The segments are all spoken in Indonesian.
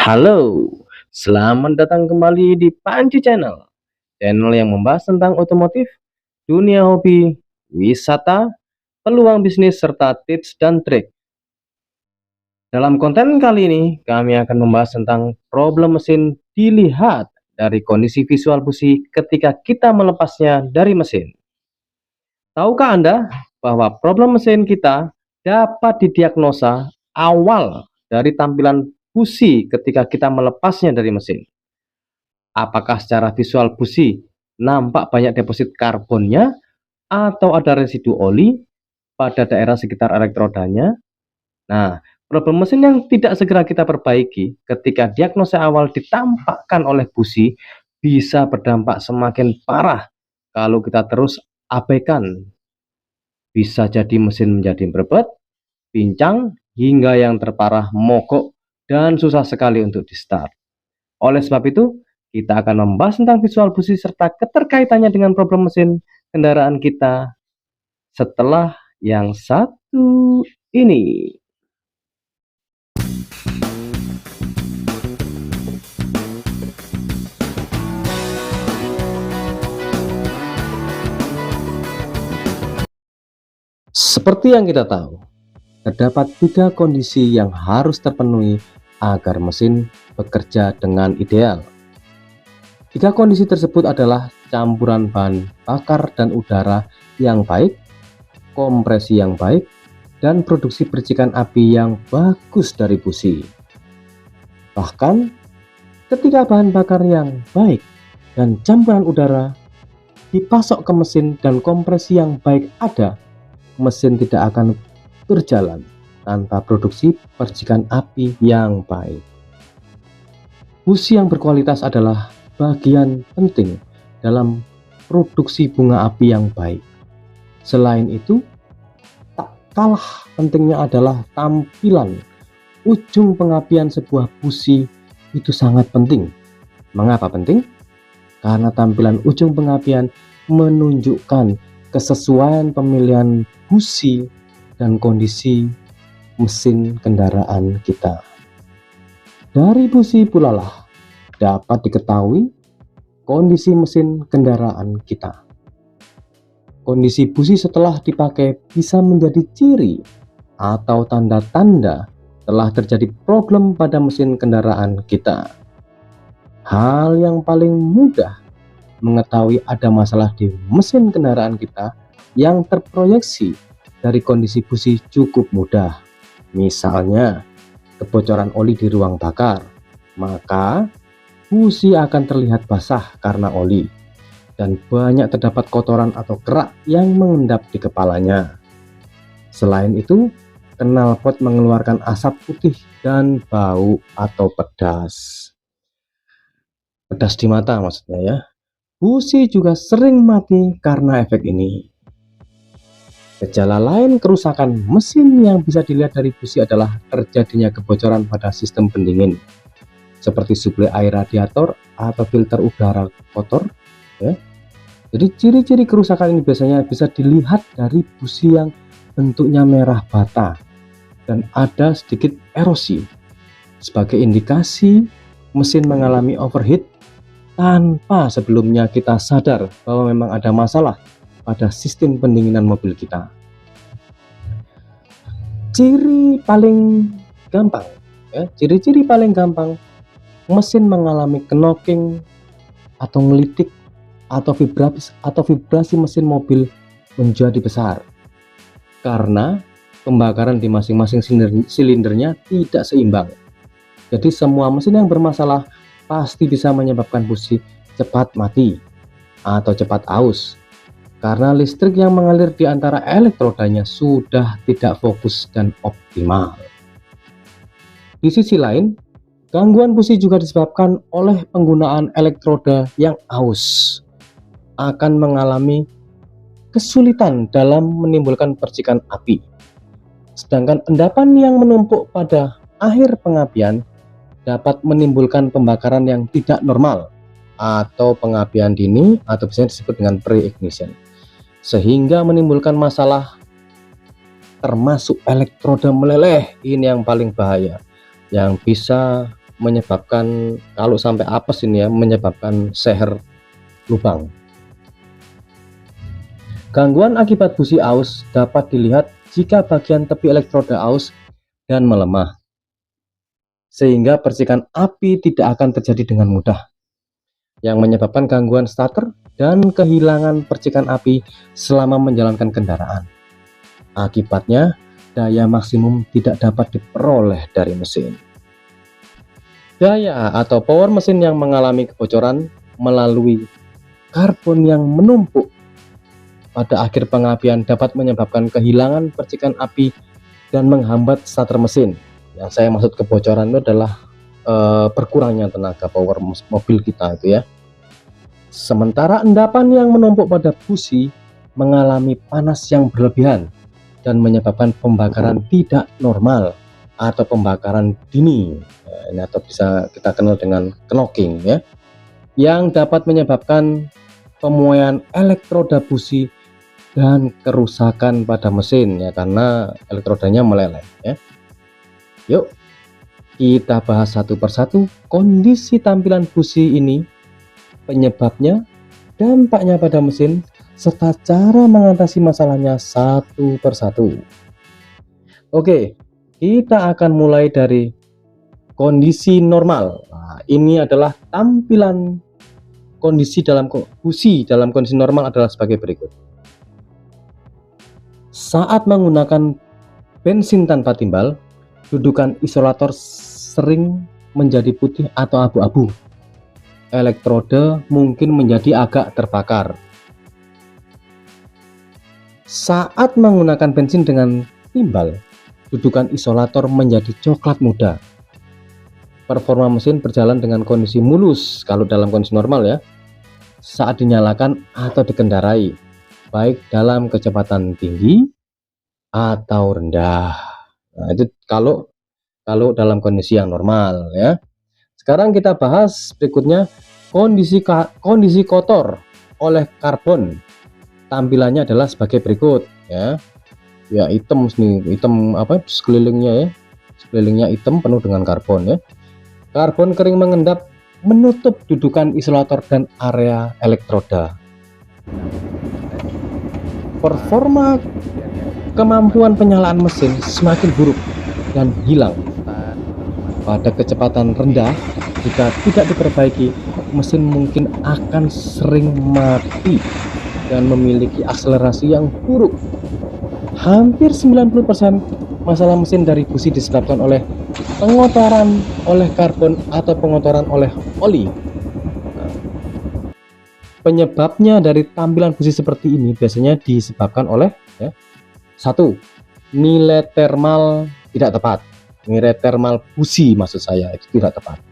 Halo, selamat datang kembali di Panci Channel, channel yang membahas tentang otomotif, dunia hobi, wisata, peluang bisnis, serta tips dan trik. Dalam konten kali ini, kami akan membahas tentang problem mesin dilihat dari kondisi visual busi ketika kita melepasnya dari mesin. Tahukah Anda bahwa problem mesin kita dapat didiagnosa awal dari tampilan busi ketika kita melepasnya dari mesin? Apakah secara visual busi nampak banyak deposit karbonnya atau ada residu oli pada daerah sekitar elektrodanya? Nah, problem mesin yang tidak segera kita perbaiki ketika diagnosa awal ditampakkan oleh busi bisa berdampak semakin parah kalau kita terus abaikan. Bisa jadi mesin menjadi berbet, pincang, hingga yang terparah mogok dan susah sekali untuk di-start. Oleh sebab itu, kita akan membahas tentang visual busi serta keterkaitannya dengan problem mesin kendaraan kita setelah yang satu ini. Seperti yang kita tahu, terdapat 3 kondisi yang harus terpenuhi agar mesin bekerja dengan ideal. 3 kondisi tersebut adalah campuran bahan bakar dan udara yang baik, kompresi yang baik, dan produksi percikan api yang bagus dari busi. Bahkan, ketika bahan bakar yang baik dan campuran udara dipasok ke mesin dan kompresi yang baik ada, mesin tidak akan berjalan tanpa produksi percikan api yang baik. Busi yang berkualitas adalah bagian penting dalam produksi bunga api yang baik. Selain itu, tak kalah pentingnya adalah tampilan ujung pengapian sebuah busi itu sangat penting. Mengapa penting? Karena tampilan ujung pengapian menunjukkan kesesuaian pemilihan busi dan kondisi mesin kendaraan kita. Dari busi pula lah dapat diketahui kondisi mesin kendaraan kita. Kondisi busi setelah dipakai bisa menjadi ciri atau tanda-tanda telah terjadi problem pada mesin kendaraan kita. Hal yang paling mudah mengetahui ada masalah di mesin kendaraan kita yang terproyeksi dari kondisi busi cukup mudah. Misalnya, kebocoran oli di ruang bakar, maka busi akan terlihat basah karena oli dan banyak terdapat kotoran atau kerak yang mengendap di kepalanya. Selain itu, knalpot mengeluarkan asap putih dan bau atau pedas. Pedas di mata maksudnya ya. Busi juga sering mati karena efek ini. Gejala lain kerusakan mesin yang bisa dilihat dari busi adalah terjadinya kebocoran pada sistem pendingin, seperti suplai air radiator atau filter udara kotor. Ya. Jadi ciri-ciri kerusakan ini biasanya bisa dilihat dari busi yang bentuknya merah bata dan ada sedikit erosi. Sebagai indikasi mesin mengalami overheat tanpa sebelumnya kita sadar bahwa memang ada masalah pada sistem pendinginan mobil kita. Ciri paling gampang, ciri-ciri paling gampang mesin mengalami knocking atau ngelitik atau vibrasi mesin mobil menjadi besar karena pembakaran di masing-masing silindernya tidak seimbang. Jadi semua mesin yang bermasalah pasti bisa menyebabkan busi cepat mati atau cepat aus karena listrik yang mengalir di antara elektrodanya sudah tidak fokus dan optimal. Di sisi lain, gangguan busi juga disebabkan oleh penggunaan elektroda yang aus, akan mengalami kesulitan dalam menimbulkan percikan api. Sedangkan endapan yang menumpuk pada akhir pengapian dapat menimbulkan pembakaran yang tidak normal atau pengapian dini atau biasanya disebut dengan pre-ignition, sehingga menimbulkan masalah termasuk elektroda meleleh. Ini yang paling bahaya, yang bisa menyebabkan, kalau sampai apes ini ya, menyebabkan seher lubang. Gangguan akibat busi aus dapat dilihat jika bagian tepi elektroda aus dan melemah, sehingga percikan api tidak akan terjadi dengan mudah, yang menyebabkan gangguan starter dan kehilangan percikan api selama menjalankan kendaraan. Akibatnya, daya maksimum tidak dapat diperoleh dari mesin. Daya atau power mesin yang mengalami kebocoran melalui karbon yang menumpuk pada akhir pengapian dapat menyebabkan kehilangan percikan api dan menghambat starter mesin. Yang saya maksud kebocoran itu adalah berkurangnya tenaga power mobil kita itu ya. Sementara endapan yang menumpuk pada busi mengalami panas yang berlebihan dan menyebabkan pembakaran tidak normal atau pembakaran dini, ini atau bisa kita kenal dengan knocking ya, yang dapat menyebabkan pemuaian elektroda busi dan kerusakan pada mesin ya, karena elektrodanya meleleh ya. Yuk kita bahas satu persatu kondisi tampilan busi ini, penyebabnya, dampaknya pada mesin, serta cara mengatasi masalahnya satu persatu. Oke, kita akan mulai dari kondisi normal. Nah, ini adalah tampilan kondisi dalam busi dalam kondisi normal adalah sebagai berikut. Saat menggunakan bensin tanpa timbal, dudukan isolator sering menjadi putih atau abu-abu. Elektroda mungkin menjadi agak terbakar. Saat menggunakan bensin dengan timbal, dudukan isolator menjadi coklat muda. Performa mesin berjalan dengan kondisi mulus kalau dalam kondisi normal ya, saat dinyalakan atau dikendarai, baik dalam kecepatan tinggi atau rendah. Nah, itu kalau dalam kondisi yang normal ya. Sekarang kita bahas berikutnya kondisi kotor oleh karbon. Tampilannya adalah sebagai berikut ya. Ya hitam nih, hitam apa sekelilingnya ya. Sekelilingnya hitam penuh dengan karbon ya. Karbon kering mengendap menutup dudukan isolator dan area elektroda. Performa kemampuan penyalaan mesin semakin buruk dan hilang pada kecepatan rendah. Jika tidak diperbaiki, mesin mungkin akan sering mati dan memiliki akselerasi yang buruk. Hampir 90% masalah mesin dari busi disebabkan oleh pengotoran oleh karbon atau pengotoran oleh oli. Penyebabnya dari tampilan busi seperti ini biasanya disebabkan oleh ya, 1. Nilai thermal tidak tepat. Nilai thermal busi maksud saya itu tidak tepat.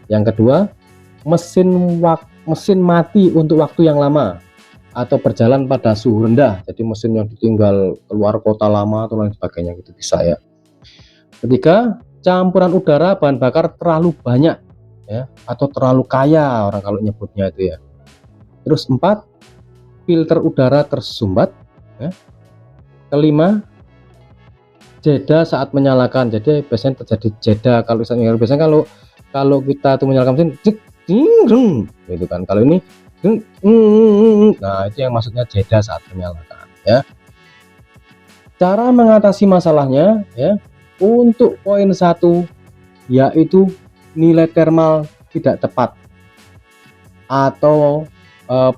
Yang kedua, mesin mati untuk waktu yang lama atau berjalan pada suhu rendah, jadi mesin yang ditinggal keluar kota lama atau lain sebagainya gitu bisa ya. Ketiga, campuran udara bahan bakar terlalu banyak ya, atau terlalu kaya orang kalau nyebutnya itu ya. Terus 4, filter udara tersumbat ya. Kelima, jeda saat menyalakan, jadi biasanya terjadi jeda kalau biasanya kalau kita tuh menyalakan mesin gitu kan, kalau ini nah itu yang maksudnya jeda saat menyalakan ya. Cara mengatasi masalahnya ya, untuk poin 1 yaitu nilai thermal tidak tepat, atau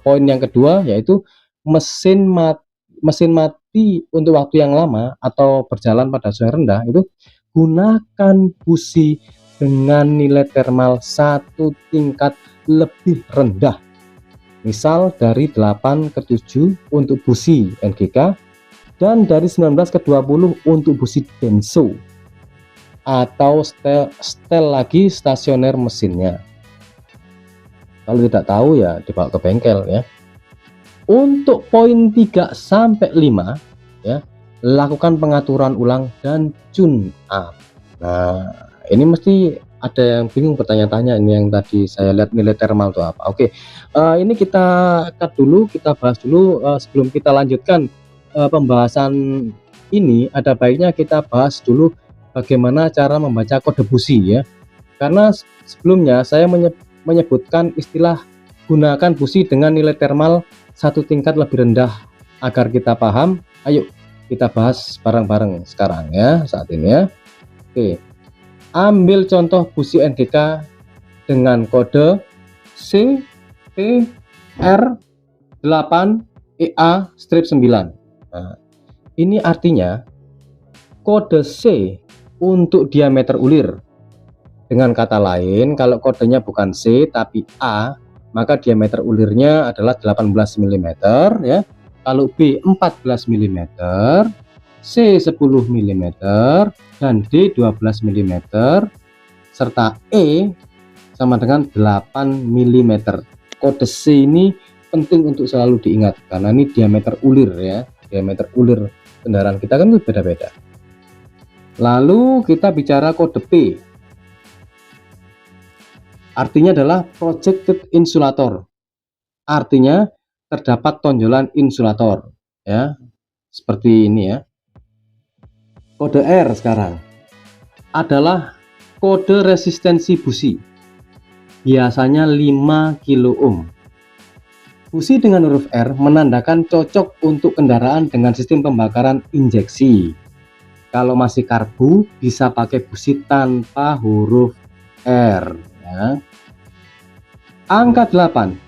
poin yang kedua yaitu mesin mati untuk waktu yang lama atau berjalan pada suhu rendah. Itu gunakan busi dengan nilai thermal 1 tingkat lebih rendah, misal dari 8 ke 7 untuk busi NGK dan dari 19 ke 20 untuk busi Denso, atau setel lagi stasioner mesinnya. Kalau tidak tahu ya dibawa ke bengkel ya. Untuk poin 3 sampai 5 ya, lakukan pengaturan ulang dan tune up. Nah, ini mesti ada yang bingung bertanya-tanya, ini yang tadi saya lihat nilai thermal itu apa. Oke, ini kita cut dulu, kita bahas dulu. Sebelum kita lanjutkan pembahasan ini, ada baiknya kita bahas dulu bagaimana cara membaca kode busi ya. Karena sebelumnya saya menyebutkan istilah gunakan busi dengan nilai thermal satu tingkat lebih rendah. Agar kita paham, ayo kita bahas bareng-bareng sekarang ya, saat ini ya. Oke, ambil contoh busi NGK dengan kode CPR8EA-9. Nah, ini artinya kode C untuk diameter ulir. Dengan kata lain, kalau kodenya bukan C tapi A, maka diameter ulirnya adalah 18 mm ya. Kalau B 14 mm, C 10 mm, dan D 12 mm, serta E sama dengan 8 mm. Kode C ini penting untuk selalu diingat karena ini diameter ulir ya. Diameter ulir kendaraan kita kan beda-beda. Lalu kita bicara kode P. Artinya adalah projected insulator. Artinya terdapat tonjolan insulator ya. Seperti ini ya. Kode R sekarang adalah kode resistensi busi. Biasanya 5 kilo ohm. Busi dengan huruf R menandakan cocok untuk kendaraan dengan sistem pembakaran injeksi. Kalau masih karbu bisa pakai busi tanpa huruf R ya. Angka 8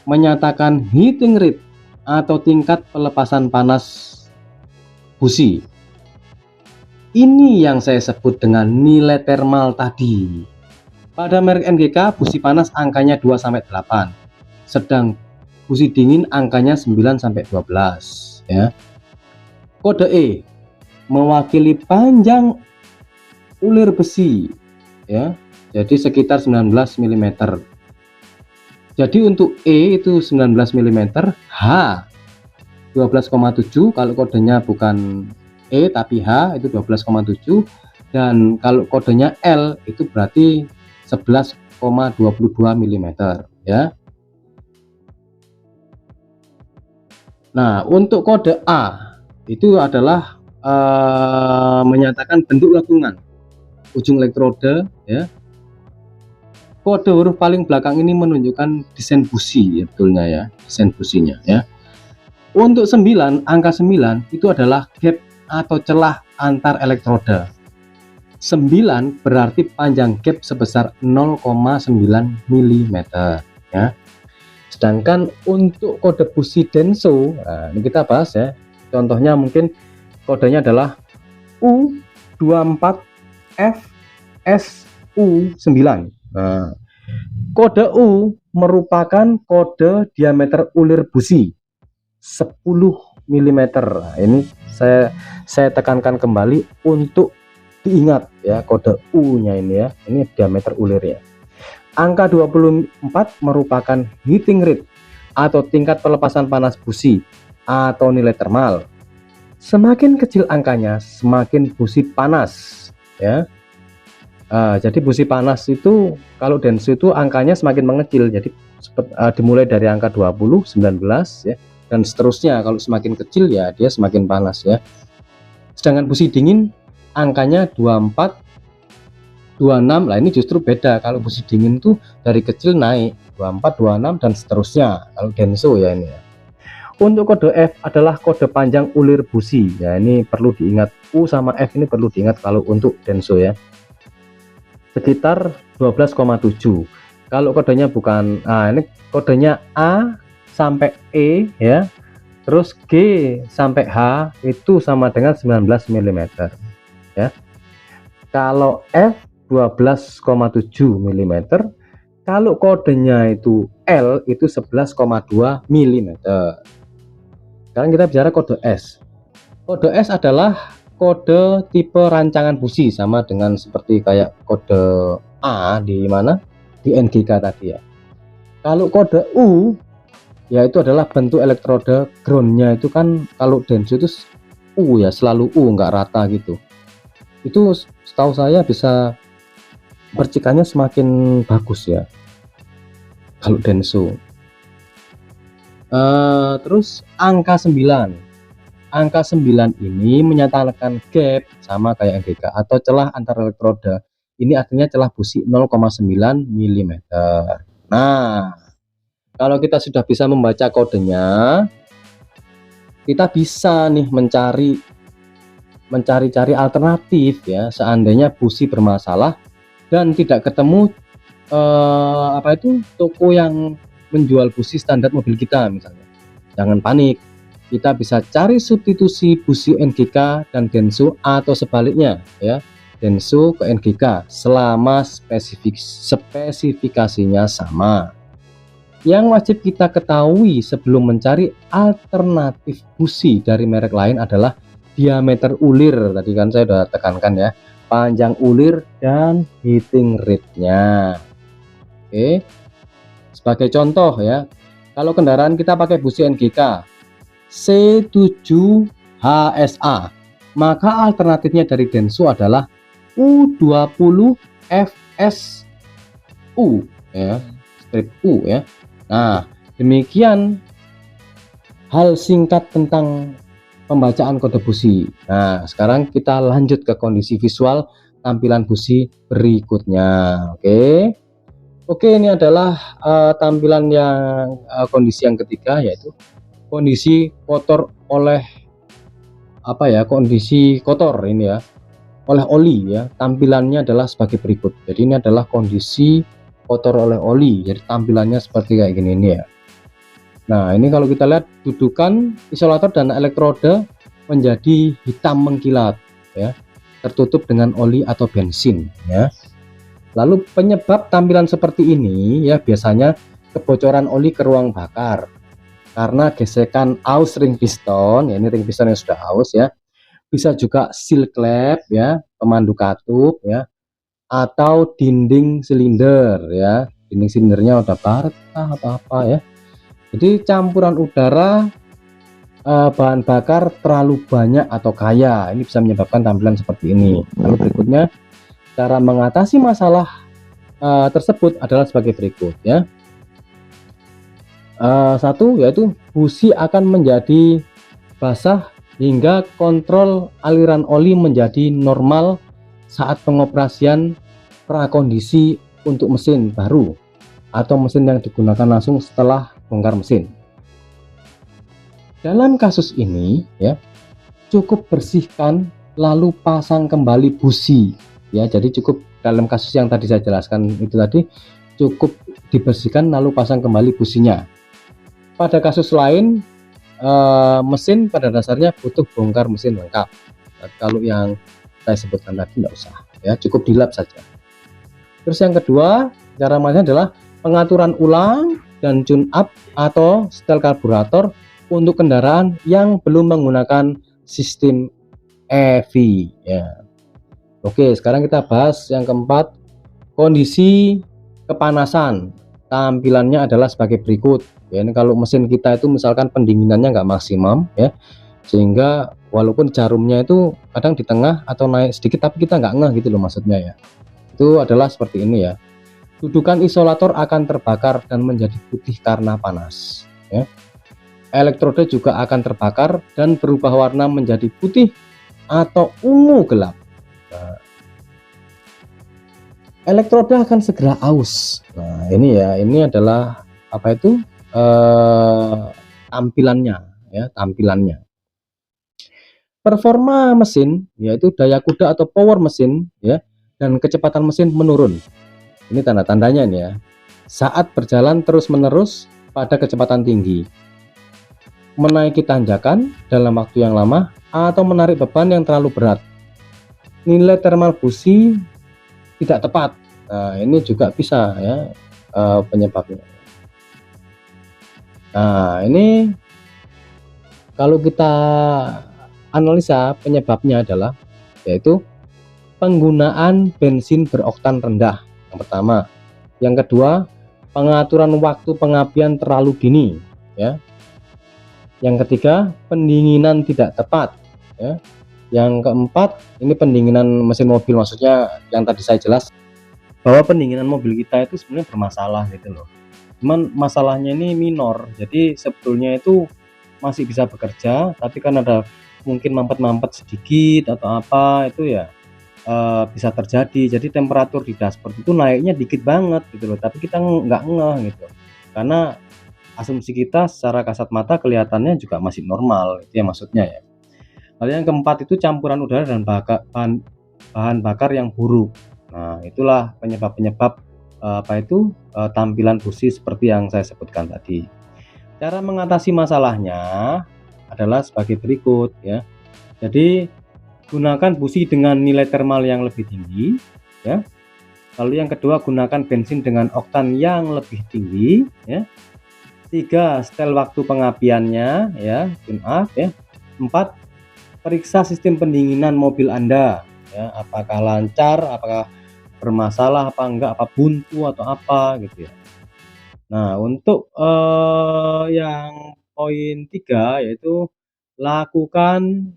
menyatakan heating rate atau tingkat pelepasan panas busi. Ini yang saya sebut dengan nilai thermal tadi. Pada merek NGK busi panas angkanya 2-8, sedang busi dingin angkanya 9-12 ya. Kode E mewakili panjang ulir besi ya. Jadi sekitar 19 mm. Jadi untuk E itu 19 mm, H 12,7 kalau kodenya bukan E tapi H itu 12,7, dan kalau kodenya L itu berarti 11,22 mm ya. Nah, untuk kode A itu adalah menyatakan bentuk lengkungan ujung elektroda ya. Kode huruf paling belakang ini menunjukkan desain busi ya, betulnya ya, desain businya ya. Untuk 9, angka 9 itu adalah gap atau celah antar elektroda. 9 berarti panjang gap sebesar 0,9 mm ya. Sedangkan untuk kode busi Denso, nah ini kita bahas ya. Contohnya mungkin kodenya adalah U24FSU9. Nah, kode U merupakan kode diameter ulir busi 10 mm. Nah, ini saya tekankan kembali untuk diingat ya, kode U nya ini ya, ini diameter ulir ya. Angka 24 merupakan heating rate atau tingkat pelepasan panas busi atau nilai thermal. Semakin kecil angkanya semakin busi panas ya. Jadi busi panas itu kalau Denso itu angkanya semakin mengecil, jadi dimulai dari angka 20, 19 ya, dan seterusnya. Kalau semakin kecil ya dia semakin panas ya. Sedangkan busi dingin angkanya 24, 26. Lah ini justru beda, kalau busi dingin tuh dari kecil naik 24, 26 dan seterusnya kalau Denso ya ini ya. Untuk kode F adalah kode panjang ulir busi ya, ini perlu diingat, U sama F ini perlu diingat kalau untuk Denso ya, sekitar 12,7. Kalau kodenya bukan, ini kodenya A sampai E ya, terus G sampai H itu sama dengan 19 mm ya. Kalau F 12,7 mm, kalau kodenya itu L itu 11,2 mm. Sekarang kita bicara kode S. Kode S adalah kode tipe rancangan busi, sama dengan seperti kayak kode A di mana di NGK tadi ya. Kalau kode U yaitu adalah bentuk elektroda groundnya itu kan, kalau Denso itu U ya, selalu U, nggak rata gitu. Itu setahu saya bisa percikannya semakin bagus ya kalau Denso. Terus angka 9 ini menyatakan gap sama kayak NGK atau celah antar elektroda. ini artinya celah busi 0,9 mm. Nah, kalau kita sudah bisa membaca kodenya, kita bisa nih mencari-cari alternatif ya, seandainya busi bermasalah dan tidak ketemu toko yang menjual busi standar mobil kita misalnya. Jangan panik, kita bisa cari substitusi busi NGK dan Denso atau sebaliknya ya, Denso ke NGK selama spesifikasinya sama. Yang wajib kita ketahui sebelum mencari alternatif busi dari merek lain adalah diameter ulir, tadi kan saya sudah tekankan ya, panjang ulir dan heating rate-nya. Oke, sebagai contoh ya, kalau kendaraan kita pakai busi NGK C7 HSA, maka alternatifnya dari Denso adalah U20 FSU ya, strip U ya. Nah, demikian hal singkat tentang pembacaan kode busi. Nah, sekarang kita lanjut ke kondisi visual tampilan busi berikutnya. Oke, ini adalah tampilan yang kondisi yang ketiga, yaitu kondisi kotor oleh kondisi kotor ini ya, oleh oli ya. Tampilannya adalah sebagai berikut. Jadi ini adalah kondisi kotor oleh oli, jadi tampilannya seperti kayak gini ini ya. Nah, ini kalau kita lihat dudukan isolator dan elektroda menjadi hitam mengkilat ya, tertutup dengan oli atau bensin ya. Lalu penyebab tampilan seperti ini ya, biasanya kebocoran oli ke ruang bakar karena gesekan aus ring piston ya, ini ring piston yang sudah aus ya. Bisa juga seal klep ya, pemandu katup ya, atau dinding silinder ya, dinding silindernya udah baret atau apa ya. Jadi campuran udara bahan bakar terlalu banyak atau kaya, ini bisa menyebabkan tampilan seperti ini. Lalu berikutnya cara mengatasi masalah tersebut adalah sebagai berikut ya. Satu, yaitu busi akan menjadi basah hingga kontrol aliran oli menjadi normal saat pengoperasian prakondisi untuk mesin baru atau mesin yang digunakan langsung setelah bongkar mesin. Dalam kasus ini ya, cukup bersihkan lalu pasang kembali busi ya. Jadi cukup dalam kasus yang tadi saya jelaskan itu tadi, cukup dibersihkan lalu pasang kembali businya. Pada kasus lain mesin pada dasarnya butuh bongkar mesin lengkap. Nah, kalau yang saya sebutkan tadi tidak usah ya, cukup dilap saja. Terus yang kedua, cara mainnya adalah pengaturan ulang dan tune up atau setel karburator untuk kendaraan yang belum menggunakan sistem EV ya. Oke, sekarang kita bahas yang keempat, kondisi kepanasan. Tampilannya adalah sebagai berikut ya. Ini kalau mesin kita itu misalkan pendinginannya nggak maksimum ya, sehingga walaupun jarumnya itu kadang di tengah atau naik sedikit tapi kita nggak ngeh gitu loh maksudnya ya. Itu adalah seperti ini ya. Dudukan isolator akan terbakar dan menjadi putih karena panas ya. Elektroda juga akan terbakar dan berubah warna menjadi putih atau ungu gelap. Nah, elektroda akan segera aus. Nah, ini ya, ini adalah tampilannya ya, tampilannya. Performa mesin yaitu daya kuda atau power mesin ya, dan kecepatan mesin menurun. Ini tanda-tandanya nih ya. Saat berjalan terus-menerus pada kecepatan tinggi, menaiki tanjakan dalam waktu yang lama, atau menarik beban yang terlalu berat. Nilai thermal busi tidak tepat. Nah, ini juga bisa ya penyebabnya. Nah, ini kalau kita analisa penyebabnya adalah yaitu penggunaan bensin beroktan rendah yang pertama. Yang kedua, pengaturan waktu pengapian terlalu dini ya. Yang ketiga, pendinginan tidak tepat ya. Yang keempat, ini pendinginan mesin mobil, maksudnya yang tadi saya jelas bahwa pendinginan mobil kita itu sebenarnya bermasalah gitu loh. Cuman masalahnya ini minor, jadi sebetulnya itu masih bisa bekerja, tapi kan ada mungkin mampet-mampet sedikit atau apa itu ya, bisa terjadi. Jadi temperatur di dashboard itu naiknya dikit banget gitu loh, tapi kita nggak ngeh gitu. Karena asumsi kita secara kasat mata kelihatannya juga masih normal, itu ya maksudnya ya. Lalu yang keempat itu campuran udara dan bahan bakar yang buruk. Nah, itulah penyebab-penyebab tampilan busi seperti yang saya sebutkan tadi. Cara mengatasi masalahnya adalah sebagai berikut ya. Jadi gunakan busi dengan nilai thermal yang lebih tinggi ya. Lalu yang kedua, gunakan bensin dengan oktan yang lebih tinggi ya. 3, setel waktu pengapiannya ya, tune up ya. 4, periksa sistem pendinginan mobil Anda ya, apakah lancar, apakah bermasalah apa enggak, apa buntu atau apa gitu ya. Nah, untuk yang poin 3 yaitu lakukan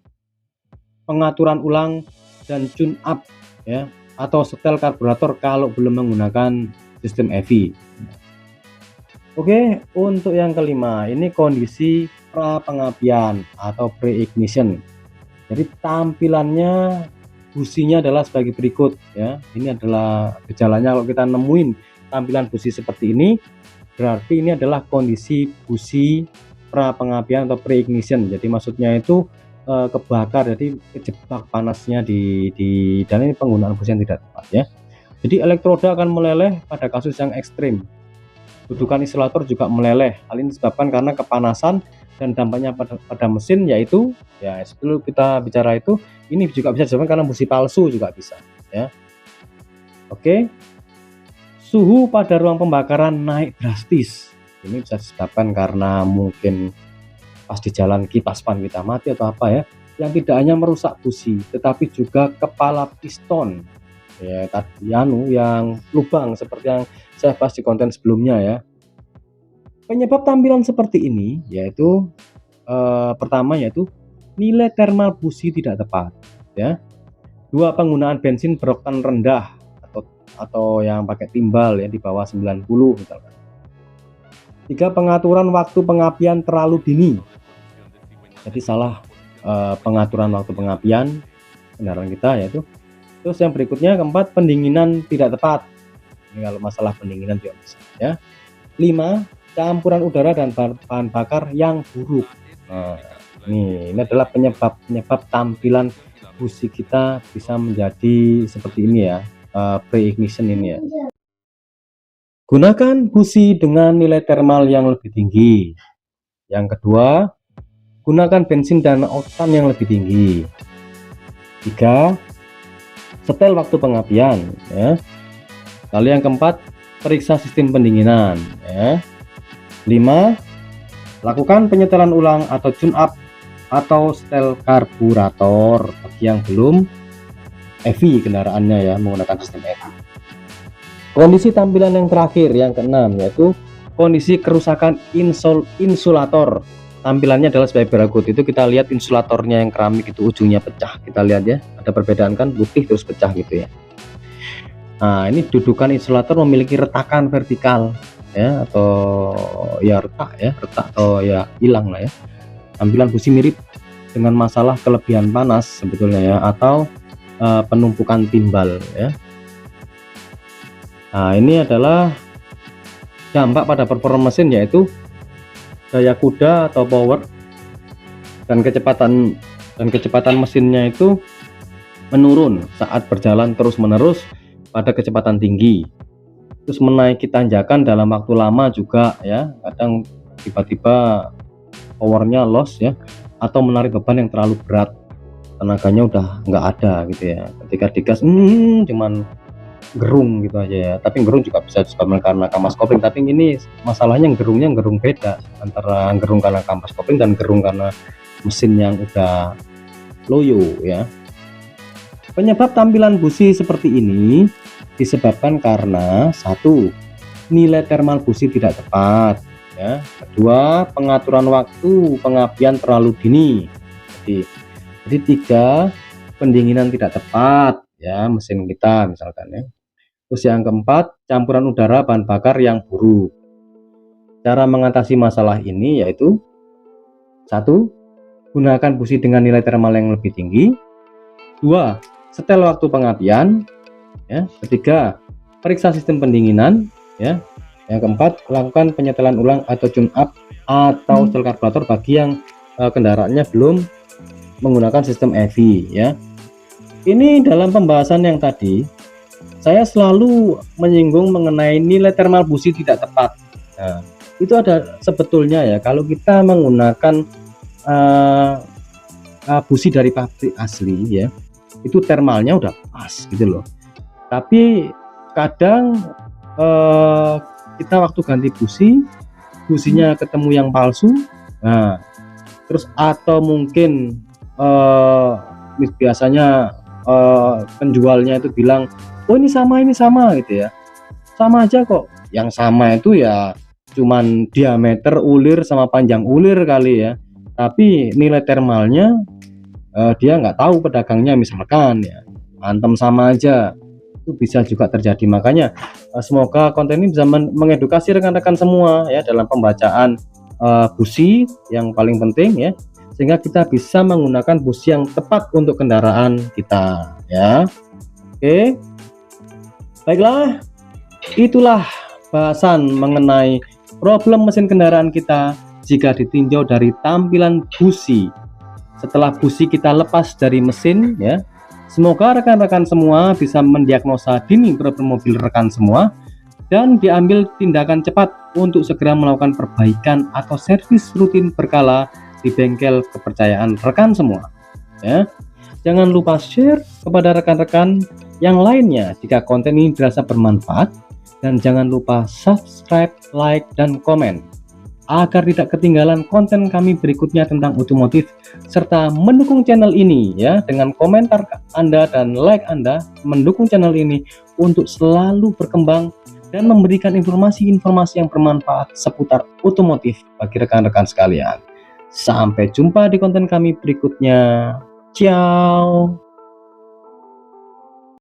pengaturan ulang dan tune up ya, atau setel karburator kalau belum menggunakan sistem EV. Oke, untuk yang kelima ini kondisi pra pengapian atau pre-ignition. Jadi tampilannya businya adalah sebagai berikut ya. Ini adalah gejalanya kalau kita nemuin tampilan busi seperti ini, berarti ini adalah kondisi busi pra pengapian atau pre-ignition. Jadi maksudnya itu kebakar, jadi kejebak panasnya di dan ini penggunaan busi yang tidak tepat ya. Jadi elektroda akan meleleh pada kasus yang ekstrim. Dudukan insulator juga meleleh. Hal ini disebabkan karena kepanasan dan dampaknya pada mesin, yaitu ya sebelum kita bicara itu, ini juga bisa disebabkan karena busi palsu juga bisa ya. Oke. Suhu pada ruang pembakaran naik drastis. Ini bisa disebabkan karena mungkin pas di jalan kipas fan kita mati atau apa ya, yang tidak hanya merusak busi tetapi juga kepala piston ya, tadi yang lubang seperti yang saya bahas di konten sebelumnya ya. Penyebab tampilan seperti ini yaitu pertama yaitu nilai thermal busi tidak tepat ya. 2, penggunaan bensin beroktan rendah atau yang pakai timbal ya di bawah 90 misalkan. 3, pengaturan waktu pengapian terlalu dini. Jadi salah pengaturan waktu pengapian kendaraan kita yaitu. Terus yang berikutnya keempat, pendinginan tidak tepat. Ini kalau masalah pendinginan juga bisa ya. 5, campuran udara dan bahan bakar yang buruk. Nah, ini adalah penyebab tampilan busi kita bisa menjadi seperti ini ya, pre-ignition ini ya. Gunakan busi dengan nilai thermal yang lebih tinggi. Yang kedua, gunakan bensin dan oktan yang lebih tinggi. 3, setel waktu pengapian ya. Lalu yang keempat, periksa sistem pendinginan ya. 5, lakukan penyetelan ulang atau tune up atau setel karburator bagi yang belum EV kendaraannya ya, menggunakan sistem EV. Kondisi tampilan yang terakhir yang keenam yaitu kondisi kerusakan insulator. Tampilannya adalah sebagai berikut. Itu kita lihat insulatornya yang keramik itu ujungnya pecah, kita lihat ya, ada perbedaan kan, putih terus pecah gitu ya. Nah, ini dudukan insulator memiliki retakan vertikal ya, atau ya retak atau ya hilang lah ya. Tampilan busi mirip dengan masalah kelebihan panas sebetulnya ya, atau penumpukan timbal ya. Nah, ini adalah dampak pada performa mesin yaitu daya kuda atau power dan kecepatan mesinnya itu menurun saat berjalan terus-menerus pada kecepatan tinggi. Terus menaiki tanjakan dalam waktu lama juga ya, kadang tiba-tiba powernya loss ya, atau menarik beban yang terlalu berat, tenaganya udah nggak ada gitu ya. Ketika digas cuman gerung gitu aja ya, tapi gerung juga bisa disebabkan karena kampas kopling, tapi ini masalahnya gerungnya gerung beda antara gerung karena kampas kopling dan gerung karena mesin yang udah loyo ya. Penyebab tampilan busi seperti ini disebabkan karena 1, nilai thermal busi tidak tepat ya. 2, pengaturan waktu pengapian terlalu dini. Jadi 3, pendinginan tidak tepat ya mesin kita misalkan ya. Terus yang keempat, campuran udara bahan bakar yang buruk. Cara mengatasi masalah ini yaitu 1, gunakan busi dengan nilai thermal yang lebih tinggi. 2, setel waktu pengapian, ya. Ketiga, periksa sistem pendinginan, ya. Yang keempat, lakukan penyetelan ulang atau tune up atau setel karburator bagi yang kendaraannya belum menggunakan sistem EV, ya. Ini dalam pembahasan yang tadi saya selalu menyinggung mengenai nilai thermal busi tidak tepat. Nah, itu ada sebetulnya ya, kalau kita menggunakan busi dari pabrik asli ya, itu thermalnya udah pas gitu loh. Tapi kadang kita waktu ganti businya ketemu yang palsu. Nah, terus atau mungkin biasanya penjualnya itu bilang, oh ini sama gitu ya, sama aja kok. Yang sama itu ya cuman diameter ulir sama panjang ulir kali ya, tapi nilai thermalnya dia nggak tahu pedagangnya misalkan ya, antem sama aja, itu bisa juga terjadi. Makanya semoga konten ini bisa mengedukasi rekan-rekan semua ya dalam pembacaan busi yang paling penting ya, sehingga kita bisa menggunakan busi yang tepat untuk kendaraan kita ya. Oke, baiklah, itulah bahasan mengenai problem mesin kendaraan kita jika ditinjau dari tampilan busi setelah busi kita lepas dari mesin ya. Semoga rekan-rekan semua bisa mendiagnosa dini problem mobil rekan semua dan diambil tindakan cepat untuk segera melakukan perbaikan atau servis rutin berkala di bengkel kepercayaan rekan semua ya. Jangan lupa share kepada rekan-rekan yang lainnya jika konten ini dirasa bermanfaat, dan jangan lupa subscribe, like, dan komen agar tidak ketinggalan konten kami berikutnya tentang otomotif, serta mendukung channel ini ya dengan komentar Anda dan like Anda, mendukung channel ini untuk selalu berkembang dan memberikan informasi-informasi yang bermanfaat seputar otomotif bagi rekan-rekan sekalian. Sampai jumpa di konten kami berikutnya. Ciao.